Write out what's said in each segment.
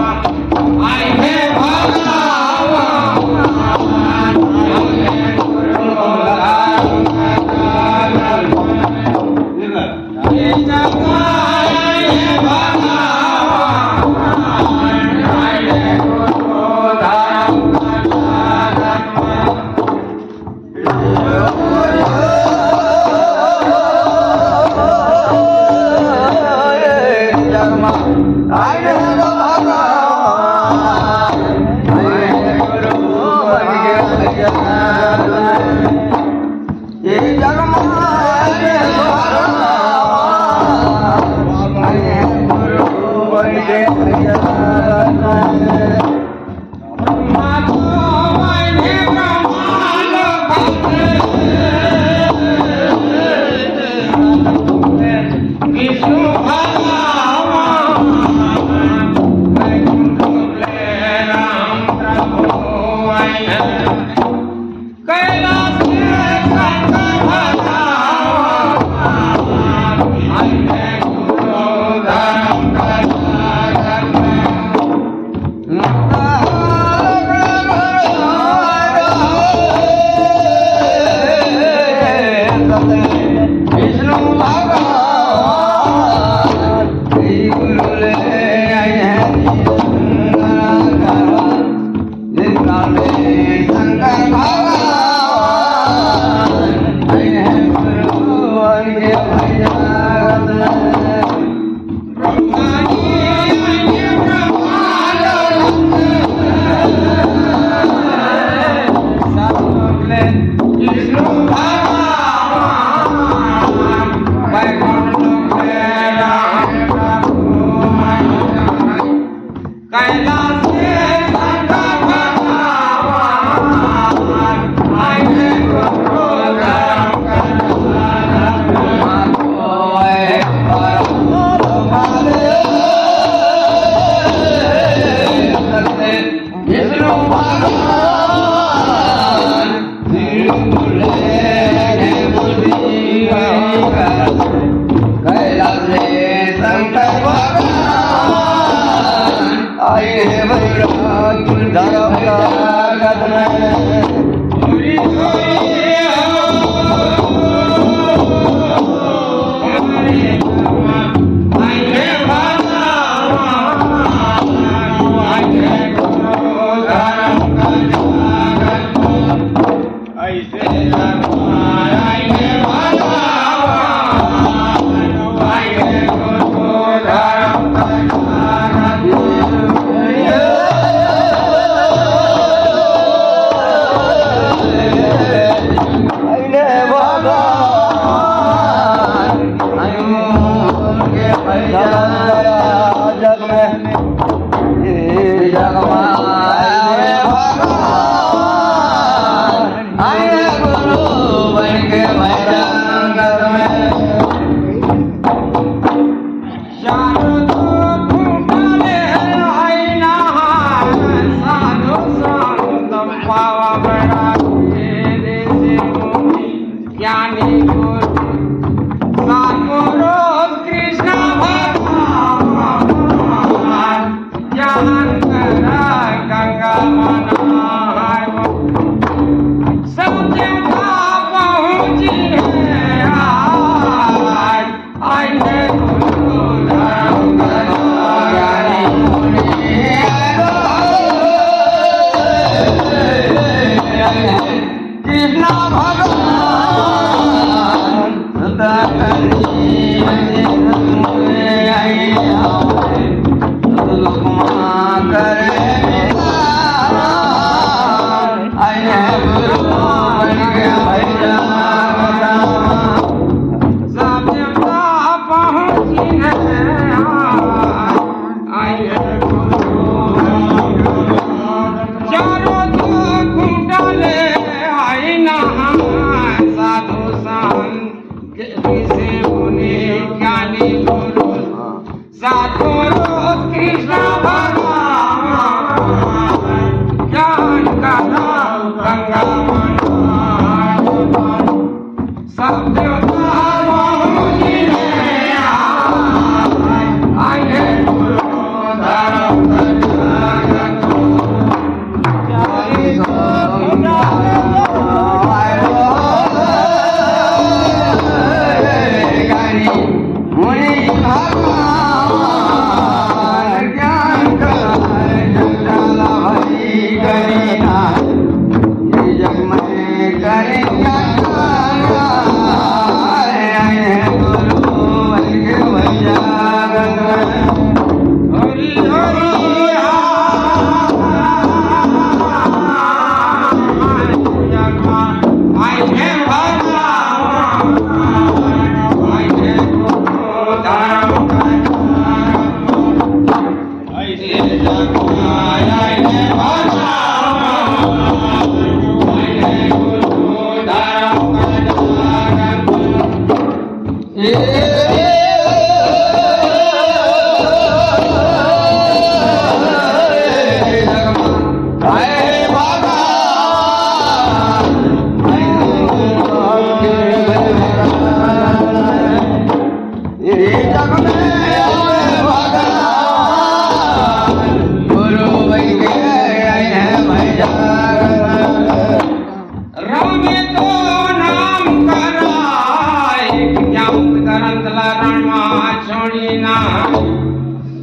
I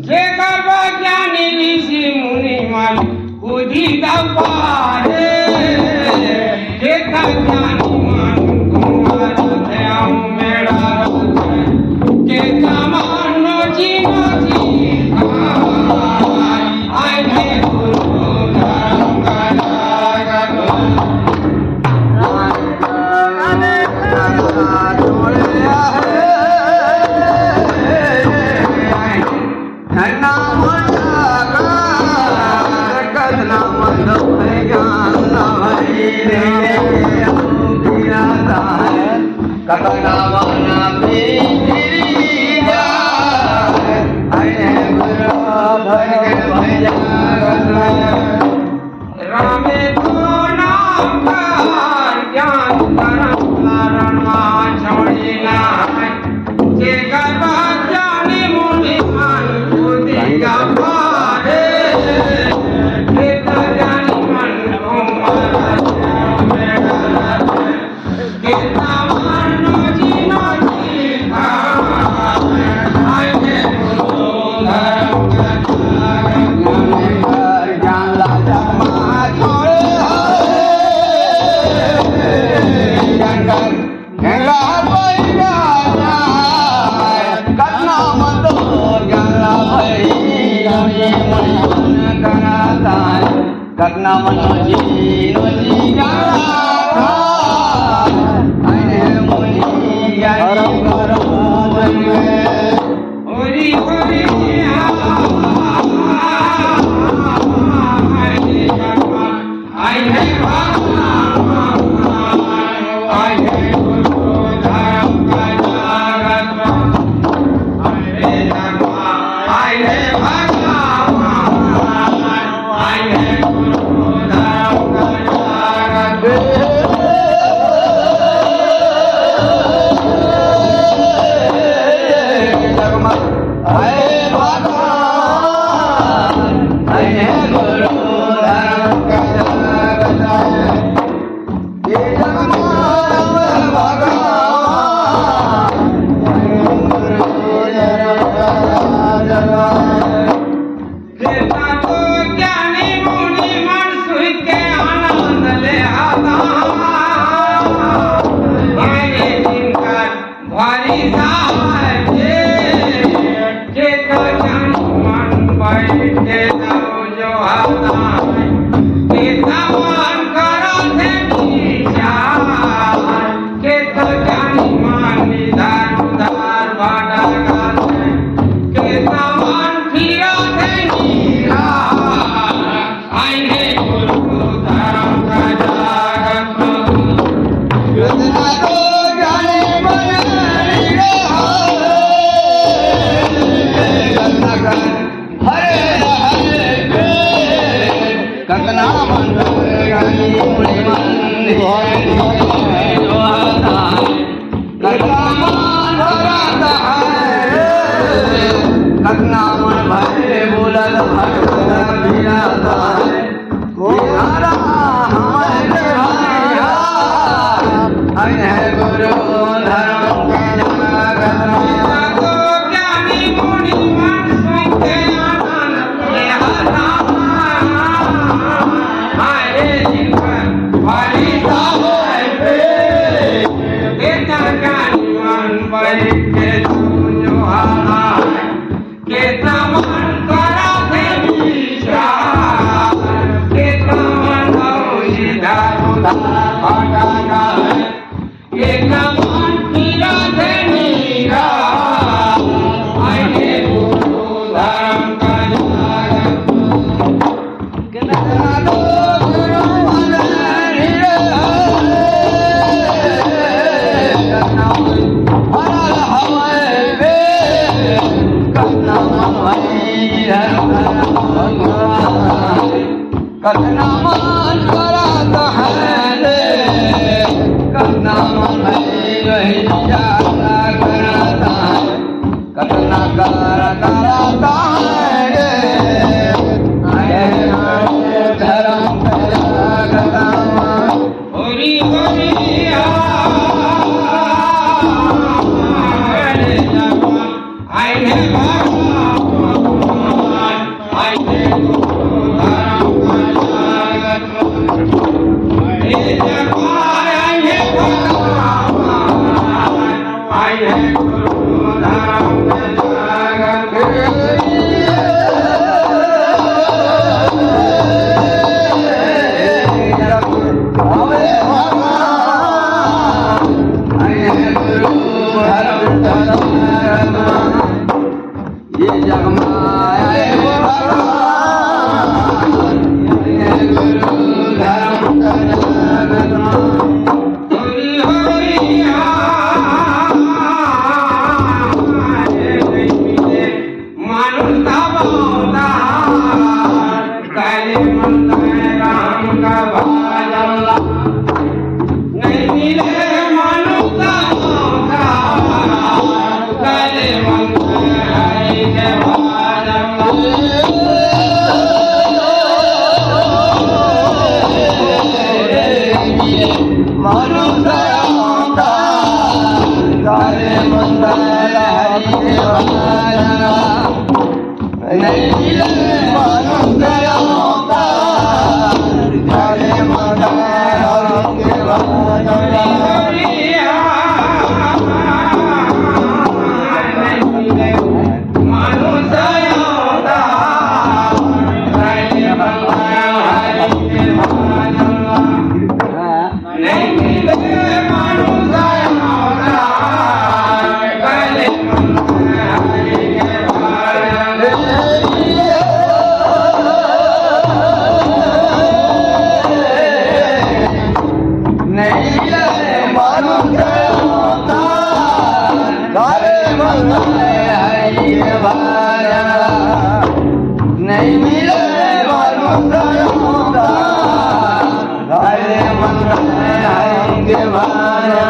जे गर्भज्ञानी ऋषी मुनी मन बुद्धि दबारे जे ज्ञानी मन तुम्हारा ध्यान मेरा के तमानो जीनो जी आए गुरु धर्म का रामे तो नाम कर ज्ञान करण छोड़िला जे गर्भज्ञानी मुनि मन बुद्धि दबारे जे ज्ञानी मन तुम्हारा के तमानो जीनो जी आए गुरु धर्म करना मनो जी हरि हरि आई है आई है गुरु धर्म का जागत आई है आई है गुरु धर्म का जागत कतना मन कराता है कतना मन रही जाता कराता है कतना कराता है धर्म करता हरि हरि आए हैं नहीं मिले मालूम हरे मन आएंगे भाया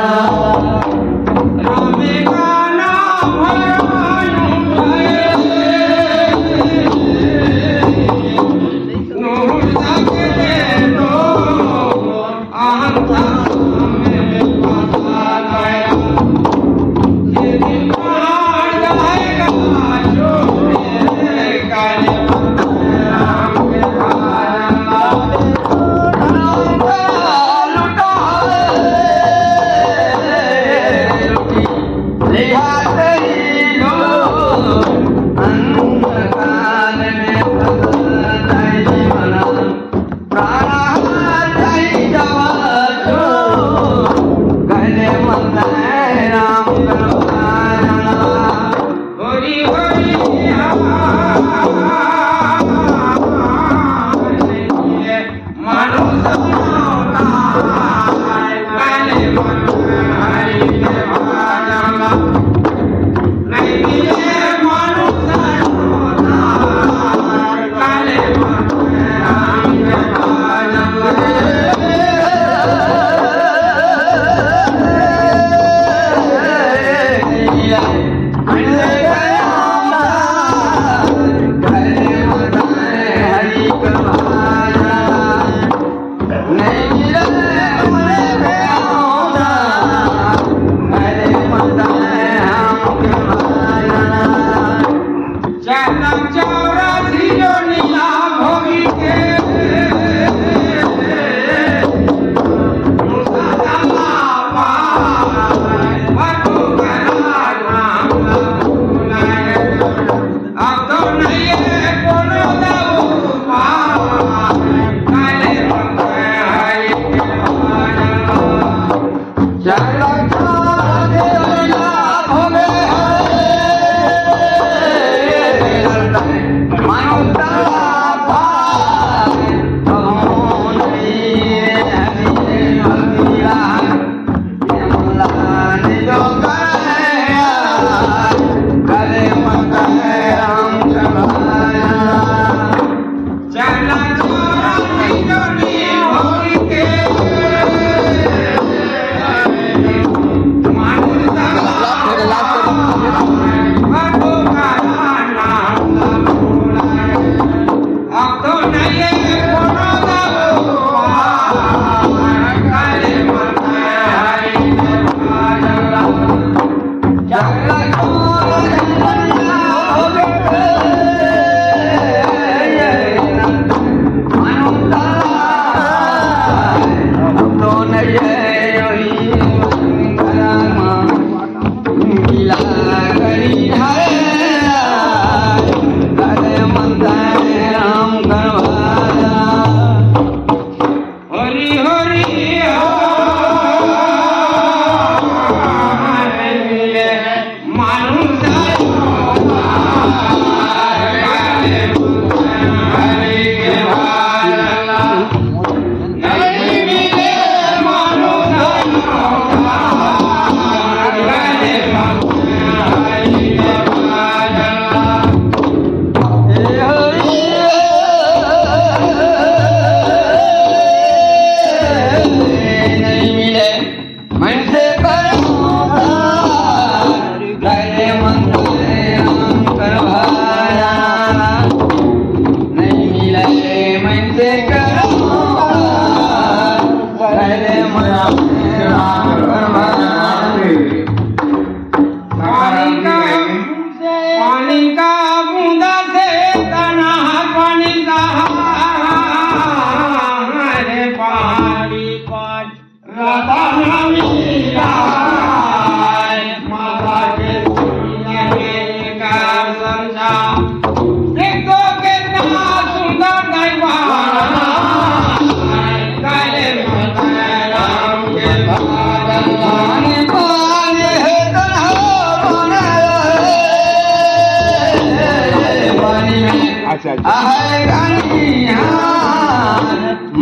अच्छा अच्छा आहे गाणिहार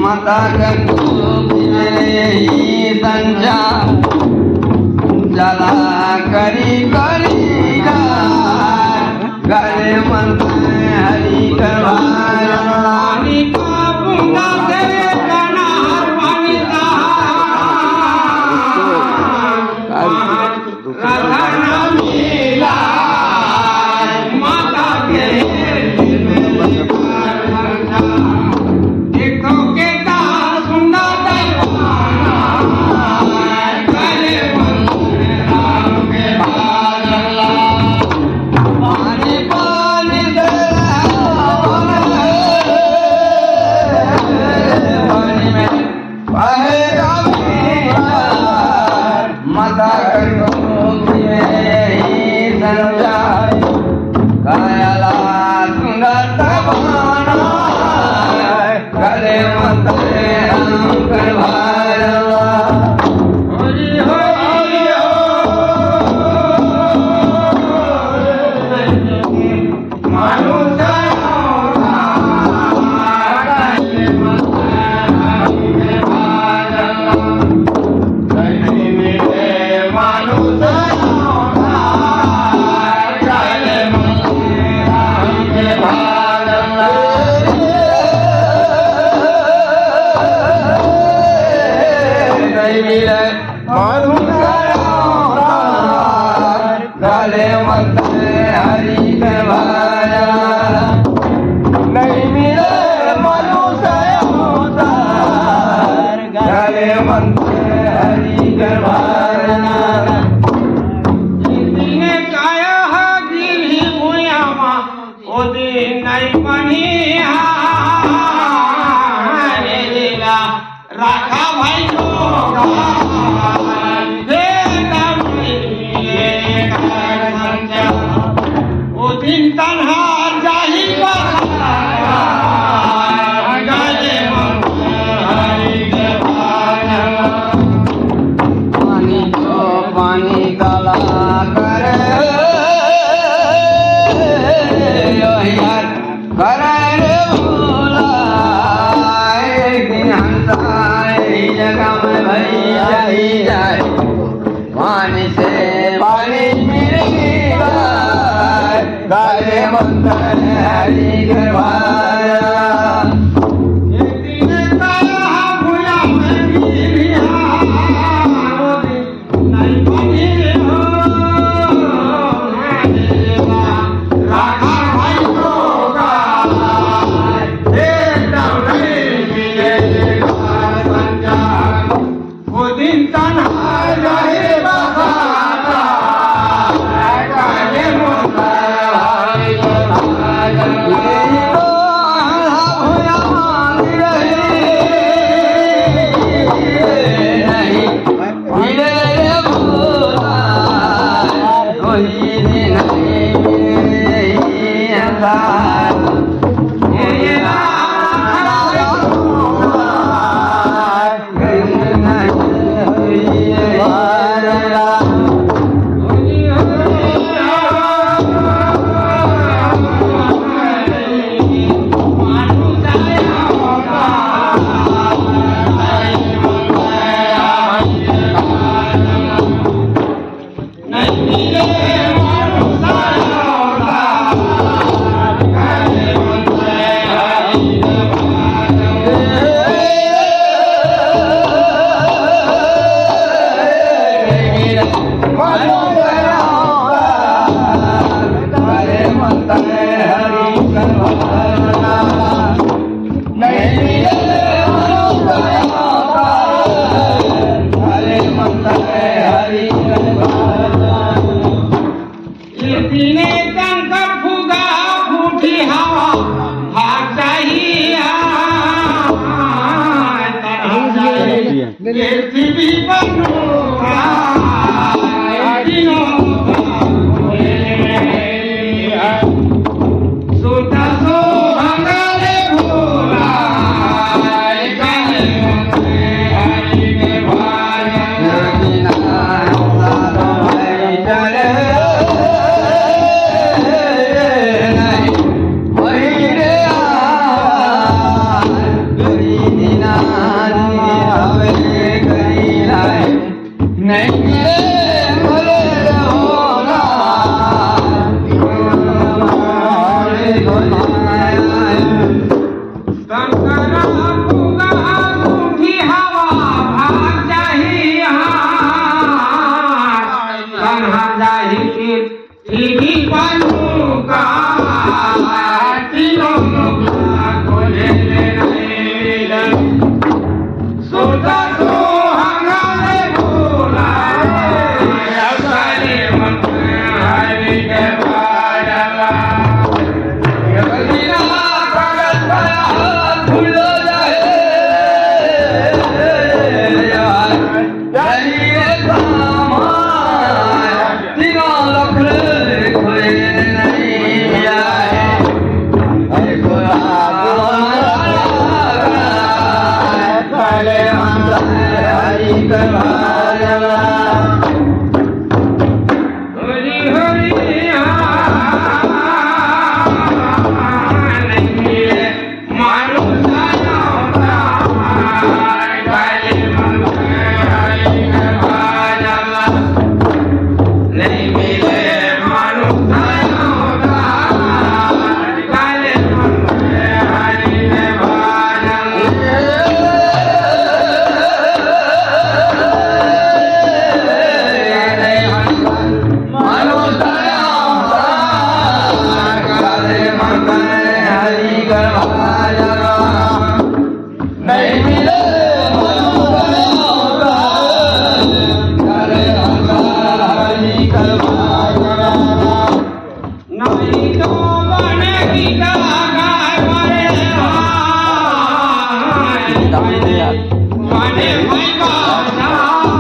माता ही संचा जला करी करी गले मंत्र हरि करवाया पाणी का बुंदा से गाना हर पाणी का राधा मिला माता के देखो के दास सुंदर दरबार गले मंत्र राम के बादला पानी पानी पानी में बहेगा माता ही संचार कायला सुंदर तबाना गले मंत्र राम करवाया हरि हरि गले मंत्र हरि करवाया नहीं मिले मनुष्य अवतार गले मंत्र हरि करवाया जिने काया हा गिरी भुयामा ओदी नाही पाणी रे लीला राखा भाई को दे ओ दिन तन्हा जाही गले मंत्र हरि के बादला पानी को पानी काला करे यार करे भूला एक दिन हंसाए जगह में भैया ही जाए पानी से पानी मिल गया गले मंत्र हरि करवाया नहीं मिले शंकरा फुगा उठी हवा भाग जाही हार कन्हा जाही फिर सीधी बालू का तीनों मुखा खोले ले नहीं सोचा तो हंगामे बोला सारे मन हरि के बाजला हरि हरि मारू साया काले मन हरि के बाजला नहीं मिले मारू साया काले मन हरि के नहीं तो बनेगी गाय मरे बने भाई बाजाय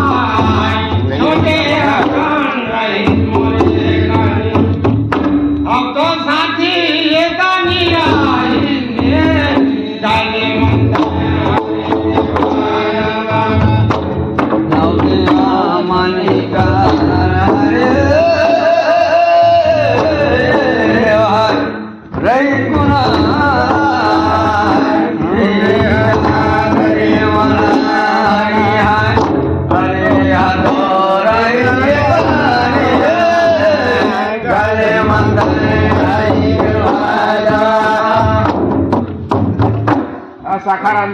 छोटे हकान रही मोरे गानी अब तो साथी ये गानी आएंगे जाने मंदा साखारांनी